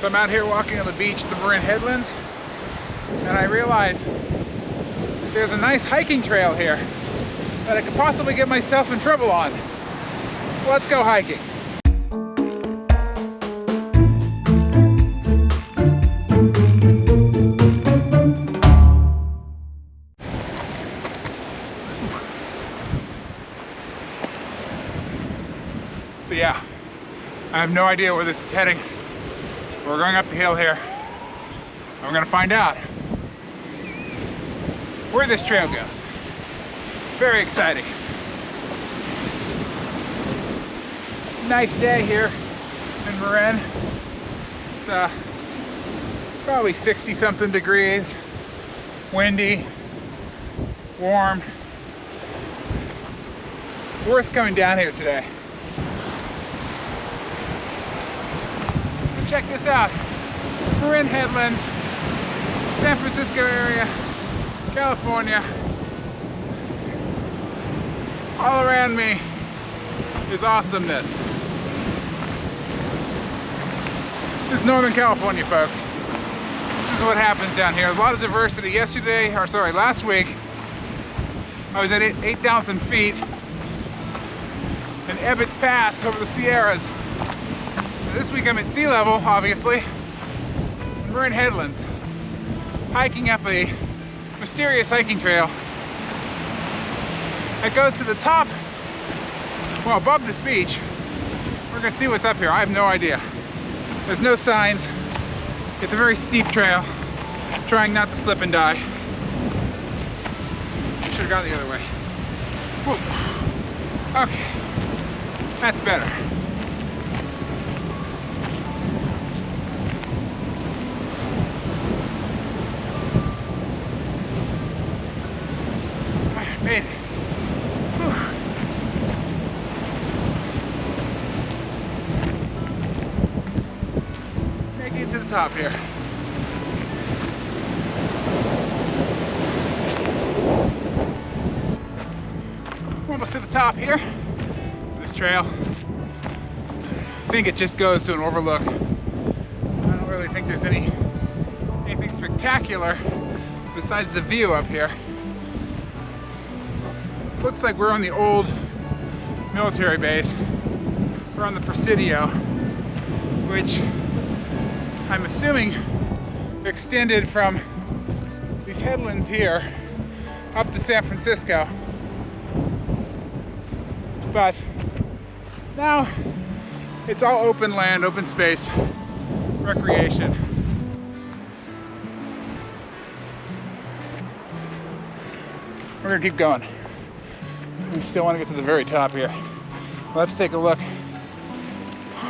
So I'm out here walking on the beach at the Marin Headlands, and I realize that there's a nice hiking trail here that I could possibly get myself in trouble on. So let's go hiking. So yeah, I have no idea where this is heading. We're going up the hill here. We're gonna find out where this trail goes. Very exciting. Nice day here in Marin. It's probably 60 something degrees, windy, warm. Worth coming down here today. So check this out. Marin Headlands, San Francisco area, California. All around me is awesomeness. This is Northern California, folks. This is what happens down here. There's a lot of diversity. Last week, I was at 8,000 feet in Ebbets Pass over the Sierras. And this week I'm at sea level, obviously, in Marin Headlands, hiking up a mysterious hiking trail that goes to the top, well, above this beach. We're gonna see what's up here. I have no idea. There's no signs. It's a very steep trail. I'm trying not to slip and die. I should have gone the other way. Whew. Okay, that's better. All right, made it. Making it to the top here. Almost to the top here. This trail. I think it just goes to an overlook. I don't really think there's anything spectacular besides the view up here. Looks like we're on the old military base. We're on the Presidio, which I'm assuming extended from these headlands here up to San Francisco. But now it's all open land, open space, recreation. We're gonna keep going. We still want to get to the very top here. Let's take a look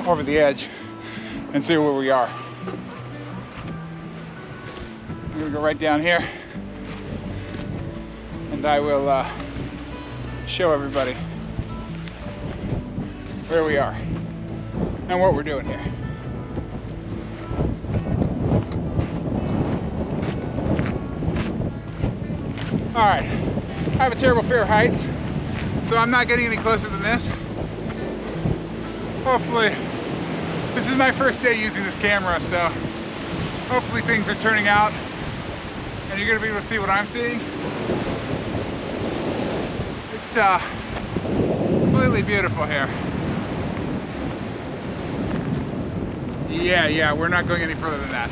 over the edge and see where we are. I'm gonna go right down here and I will show everybody where we are and what we're doing here. All right, I have a terrible fear of heights, so I'm not getting any closer than this. Hopefully, this is my first day using this camera, so hopefully things are turning out and you're gonna be able to see what I'm seeing. It's completely beautiful here. Yeah, we're not going any further than that.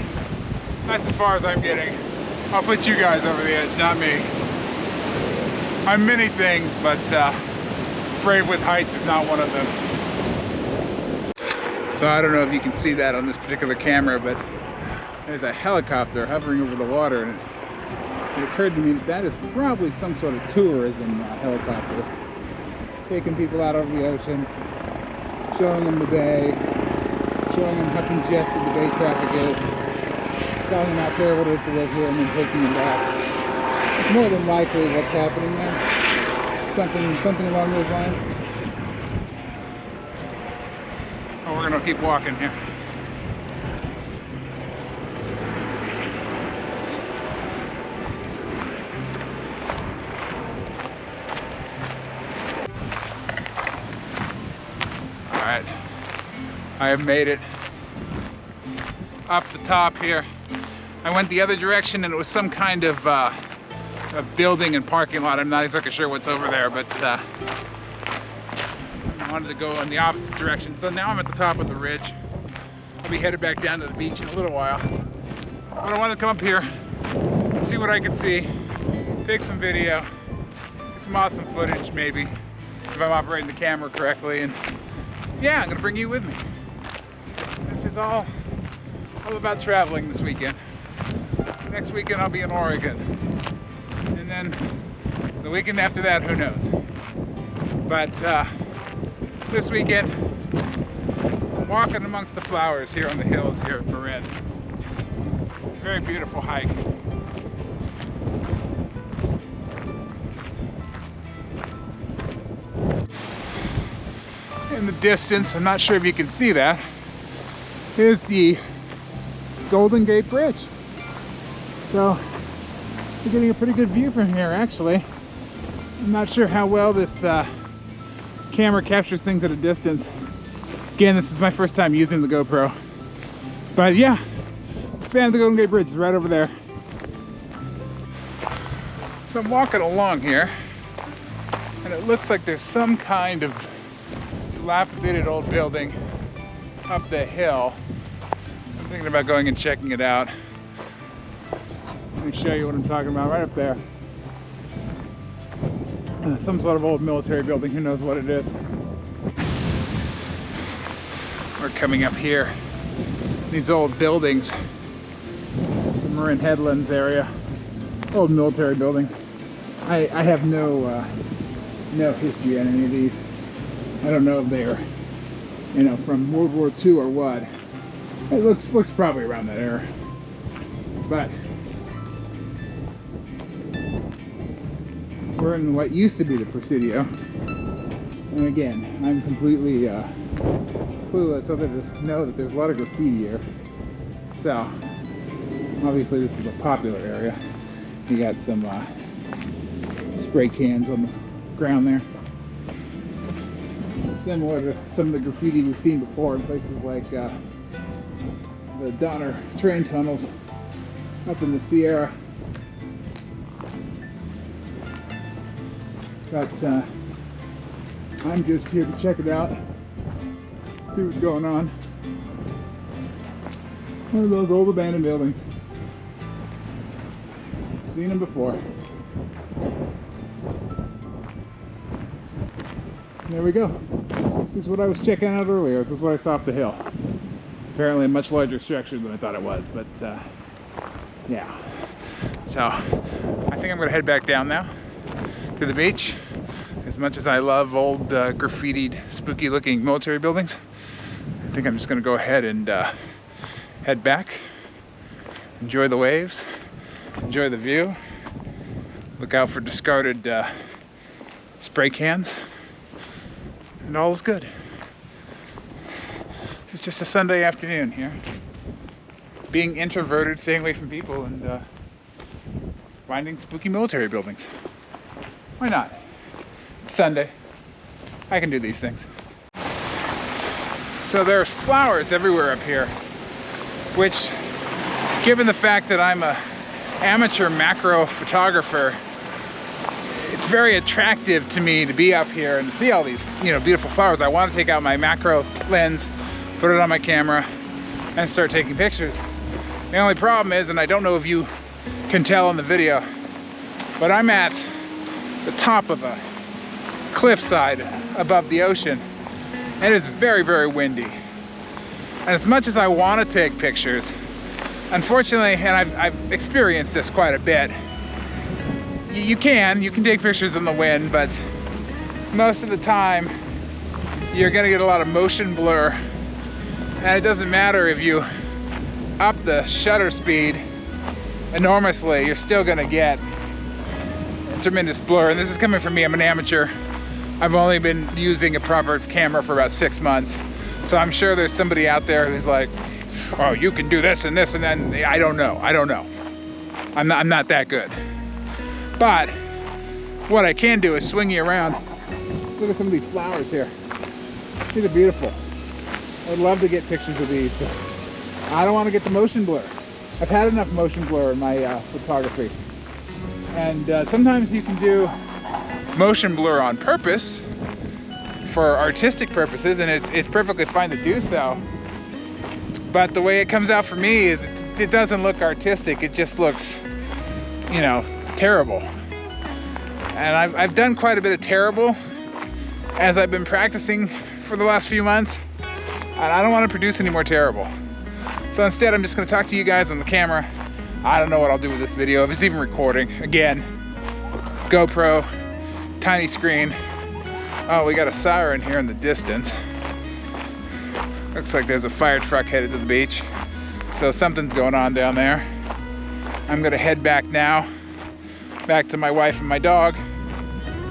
That's as far as I'm getting. I'll put you guys over the edge, not me. I'm many things, but brave with heights is not one of them. So I don't know if you can see that on this particular camera, but there's a helicopter hovering over the water, and it occurred to me that is probably some sort of tourism helicopter, taking people out over the ocean, showing them the bay, showing them how congested the bay traffic is, telling them how terrible it is to live here, and then taking them back. It's more than likely what's happening there. Something along those lines. Oh, we're gonna keep walking here. All right, I have made it up the top here. I went the other direction and it was some kind of a building and parking lot. I'm not exactly sure what's over there, but I wanted to go in the opposite direction. So now I'm at the top of the ridge. I'll be headed back down to the beach in a little while. But I wanted to come up here, see what I could see, take some video, get some awesome footage maybe, if I'm operating the camera correctly. And yeah, I'm gonna bring you with me. This is all about traveling this weekend. Next weekend I'll be in Oregon. And then the weekend after that, who knows? But this weekend, I'm walking amongst the flowers here on the hills here at Marin. It's a very beautiful hike. In the distance, I'm not sure if you can see that, is the Golden Gate Bridge. So we're getting a pretty good view from here, actually. I'm not sure how well this camera captures things at a distance. Again, this is my first time using the GoPro. But yeah, the span of the Golden Gate Bridge is right over there. So I'm walking along here, and it looks like there's some kind of dilapidated old building up the hill. I'm thinking about going and checking it out. Let me show you what I'm talking about right up there. Some sort of old military building, who knows what it is. We're coming up here, these old buildings, the Marin Headlands area, old military buildings. I have no history on any of these. I don't know if they're, from World War II or what. It looks probably around that era. But we're in what used to be the Presidio. And again, I'm completely clueless other than to know that there's a lot of graffiti here. So, obviously this is a popular area. You got some spray cans on the ground there. Similar to some of the graffiti we've seen before in places like the Donner train tunnels up in the Sierra. But I'm just here to check it out, see what's going on. One of those old abandoned buildings. Seen them before. There we go. This is what I was checking out earlier. This is what I saw up the hill. It's apparently a much larger structure than I thought it was, but yeah. So I think I'm gonna head back down now to the beach. As much as I love old graffitied, spooky looking military buildings, I think I'm just gonna go ahead and head back, enjoy the waves, enjoy the view, look out for discarded spray cans, and all is good. It's just a Sunday afternoon here. Being introverted, staying away from people, and finding spooky military buildings. Why not? It's Sunday. I can do these things. So there's flowers everywhere up here, which, given the fact that I'm an amateur macro photographer, it's very attractive to me to be up here and see all these, beautiful flowers. I want to take out my macro lens, put it on my camera, and start taking pictures. The only problem is, and I don't know if you can tell in the video, but I'm at the top of a cliffside above the ocean, and it's very, very windy. And as much as I want to take pictures, unfortunately, and I've experienced this quite a bit, you can take pictures in the wind, but most of the time you're gonna get a lot of motion blur, and it doesn't matter if you up the shutter speed enormously, you're still gonna get tremendous blur. And this is coming from me. I'm an amateur. I've only been using a proper camera for about 6 months, so I'm sure there's somebody out there who's like, oh, you can do this and this and then. I don't know. I'm not that good. But what I can do is swing you around. Look at some of these flowers here. These are beautiful. I'd love to get pictures of these, but I don't want to get the motion blur. I've had enough motion blur in my photography. And sometimes you can do motion blur on purpose for artistic purposes, and it's perfectly fine to do so. But the way it comes out for me is it doesn't look artistic. It just looks, you know, terrible. And I've done quite a bit of terrible as I've been practicing for the last few months, and I don't want to produce any more terrible. So instead, I'm just going to talk to you guys on the camera. I don't know what I'll do with this video, if it's even recording. Again, GoPro, tiny screen. Oh, we got a siren here in the distance. Looks like there's a fire truck headed to the beach. So something's going on down there. I'm gonna head back now, back to my wife and my dog.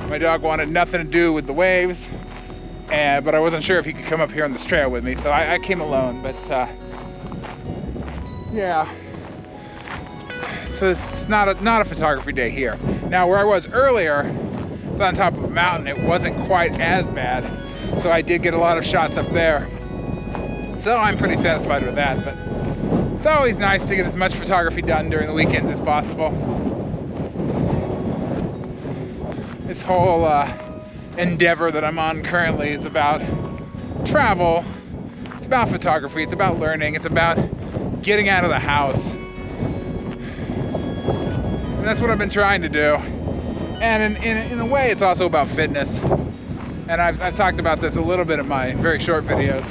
My dog wanted nothing to do with the waves, but I wasn't sure if he could come up here on this trail with me, so I came alone. But yeah, so it's not a photography day here. Now, where I was earlier, it's on top of a mountain. It wasn't quite as bad, so I did get a lot of shots up there. So I'm pretty satisfied with that, but it's always nice to get as much photography done during the weekends as possible. This whole endeavor that I'm on currently is about travel, it's about photography, it's about learning, it's about getting out of the house. And that's what I've been trying to do. And in a way, it's also about fitness. And I've talked about this a little bit in my very short videos.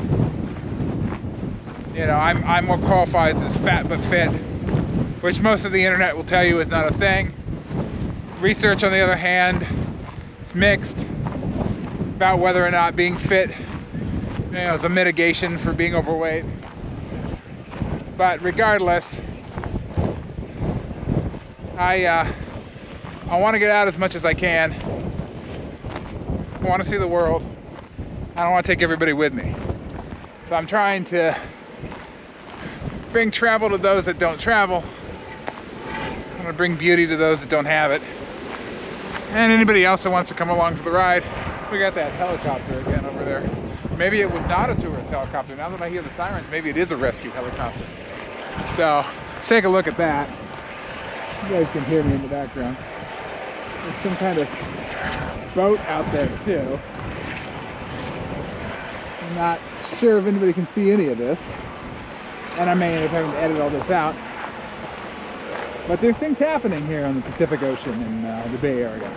You know, I'm what qualifies as fat but fit, which most of the internet will tell you is not a thing. Research, on the other hand, it's mixed about whether or not being fit, you know, is a mitigation for being overweight. But regardless, I want to get out as much as I can. I want to see the world. I don't want to take everybody with me. So I'm trying to bring travel to those that don't travel. I'm going to bring beauty to those that don't have it. And anybody else that wants to come along for the ride. We got that helicopter again over there. Maybe it was not a tourist helicopter. Now that I hear the sirens, maybe it is a rescue helicopter. So let's take a look at that. You guys can hear me in the background. There's some kind of boat out there too. I'm not sure if anybody can see any of this, and I may end up having to edit all this out. But there's things happening here on the Pacific Ocean in the Bay Area.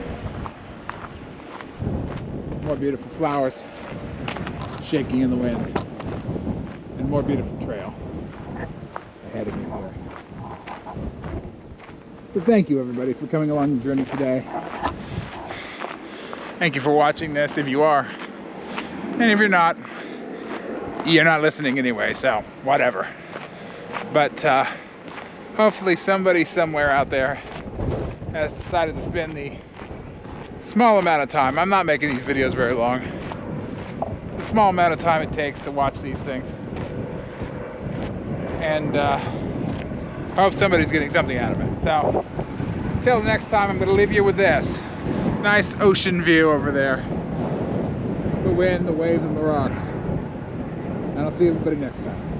More beautiful flowers shaking in the wind, and more beautiful trail ahead of me here. So thank you everybody for coming along the journey today. Thank you for watching this if you are. And if you're not listening anyway, so whatever. But hopefully somebody somewhere out there has decided to spend the small amount of time. I'm not making these videos very long. The small amount of time it takes to watch these things. And I hope somebody's getting something out of it. So, until next time, I'm going to leave you with this. Nice ocean view over there. The wind, the waves, and the rocks. And I'll see everybody next time.